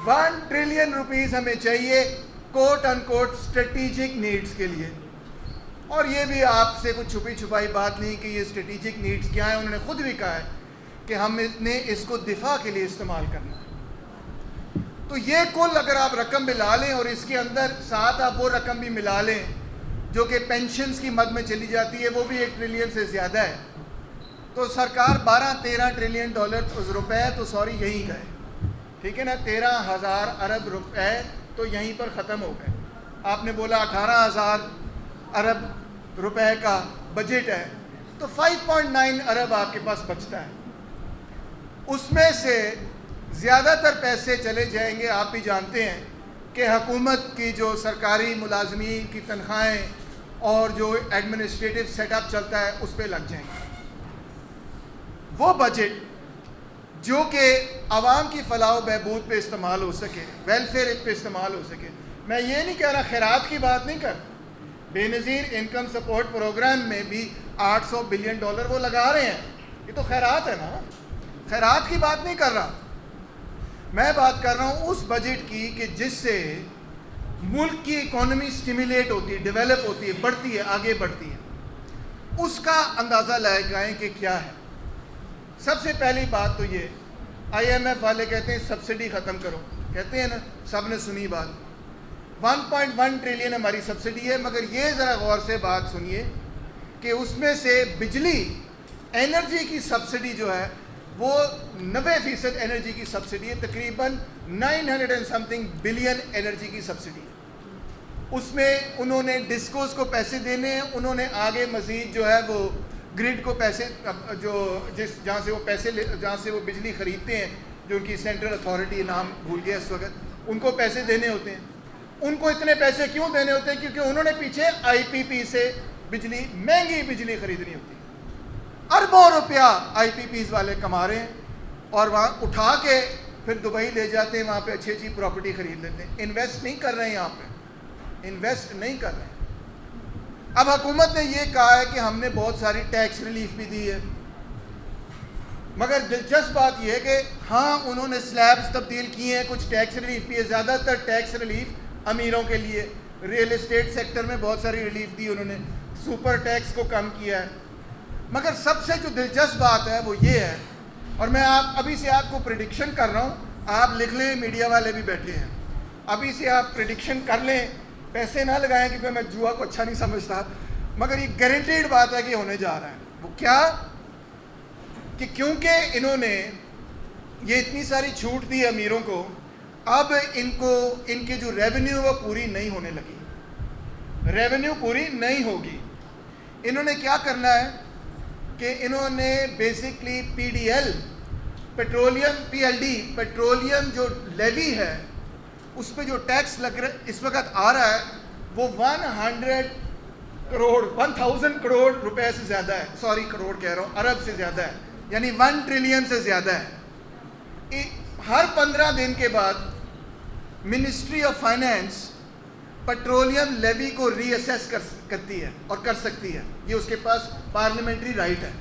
1 trillion rupees हमें चाहिए quote unquote strategic needs के लिए। और ये भी आपसे कुछ छुपी छुपाई बात नहीं कि ये स्ट्रेटेजिक नीड्स क्या है, उन्होंने खुद भी कहा है कि हमने इसको दिफा के लिए इस्तेमाल करना है। तो ये कुल अगर आप रकम मिला लें और इसके अंदर साथ आप वो रकम भी मिला लें जो कि पेंशन्स की मद में चली जाती है, वो भी 1 ट्रिलियन से ज़्यादा है, तो सरकार 12-13 ट्रिलियन रुपए तो सॉरी यहीं गए, ठीक है ना, 13,000 अरब रुपए तो यहीं पर ख़त्म हो गए। आपने बोला 18,000 अरब रुपए का बजट है, तो 5.9 अरब आपके पास बचता है। उसमें से ज़्यादातर पैसे चले जाएंगे, आप भी जानते हैं कि हुकूमत की जो सरकारी मुलाजमीन की तनख्वाहें और जो एडमिनिस्ट्रेटिव सेटअप चलता है उस पर लग जाएंगे। वो बजट जो कि आवाम की फलाह बहबूद पे इस्तेमाल हो सके, वेलफेयर पे इस्तेमाल हो सके। मैं ये नहीं कह रहा, खैरात की बात नहीं कर, बेनज़ीर इनकम सपोर्ट प्रोग्राम में भी $800 बिलियन वो लगा रहे हैं, ये तो खैरात है ना, खैरात की बात नहीं कर रहा। मैं बात कर रहा हूँ उस बजट की कि जिससे मुल्क की इकोनॉमी स्टिमुलेट होती है, डेवलप होती है, बढ़ती है, आगे बढ़ती है, उसका अंदाज़ा लगाएं कि क्या है। सबसे पहली बात तो ये, IMF वाले कहते हैं सब्सिडी ख़त्म करो, कहते हैं ना, सब ने सुनी बात। 1.1 ट्रिलियन हमारी सब्सिडी है, मगर ये ज़रा गौर से बात सुनिए कि उसमें से बिजली एनर्जी की सब्सिडी जो है वो 90% एनर्जी की सब्सिडी है, तकरीबन 900 and something बिलियन एनर्जी की सब्सिडी है। उसमें उन्होंने डिस्कोस को पैसे देने हैं, उन्होंने आगे मज़ीद जो है वो ग्रिड को पैसे, जो जहाँ से वो बिजली ख़रीदते हैं, जो उनकी सेंट्रल अथॉरिटी, नाम भूल गया इस वक्त, उनको पैसे देने होते हैं। उनको इतने पैसे क्यों देने होते हैं? क्योंकि उन्होंने पीछे IPP से बिजली, महंगी बिजली ख़रीदनी होती है। अरबों रुपया IPPs वाले कमा रहे हैं और वहाँ उठा के फिर दुबई ले जाते हैं, वहाँ पे अच्छी अच्छी प्रॉपर्टी ख़रीद लेते हैं। इन्वेस्ट नहीं कर रहे हैं, यहाँ पे इन्वेस्ट नहीं कर रहे हैं। अब हुकूमत ने ये कहा है कि हमने बहुत सारी टैक्स रिलीफ भी दी है, मगर दिलचस्प बात यह है कि हाँ, उन्होंने स्लैब्स तब्दील किए हैं, कुछ टैक्स रिलीफ भी है, ज़्यादातर टैक्स रिलीफ अमीरों के लिए। रियल एस्टेट सेक्टर में बहुत सारी रिलीफ दी उन्होंने, सुपर टैक्स को कम किया है। मगर सबसे जो दिलचस्प बात है वो ये है, और मैं अभी से आपको प्रेडिक्शन कर रहा हूँ, आप लिख लें, मीडिया वाले भी बैठे हैं, अभी से आप प्रेडिक्शन कर लें, पैसे ना लगाएं क्योंकि मैं जुआ को अच्छा नहीं समझता, मगर ये गारंटीड बात है कि होने जा रहा है। वो क्या कि क्योंकि इन्होंने ये इतनी सारी छूट दी अमीरों को, अब इनके जो रेवेन्यू वो पूरी नहीं होने लगी, रेवेन्यू पूरी नहीं होगी। इन्होंने क्या करना है कि इन्होंने basically PDL, petroleum, PLD, petroleum जो लेवी है उस पर जो टैक्स लग रहा इस वक्त आ रहा है वो 1000 करोड़ रुपए से ज़्यादा है, सॉरी करोड़ कह रहा हूँ, अरब से ज़्यादा है, यानी 1 ट्रिलियन से ज़्यादा है। हर 15 दिन के बाद ministry of finance petroleum levy को रीअसेस करती है और कर सकती है, ये उसके पास पार्लियामेंट्री राइट है।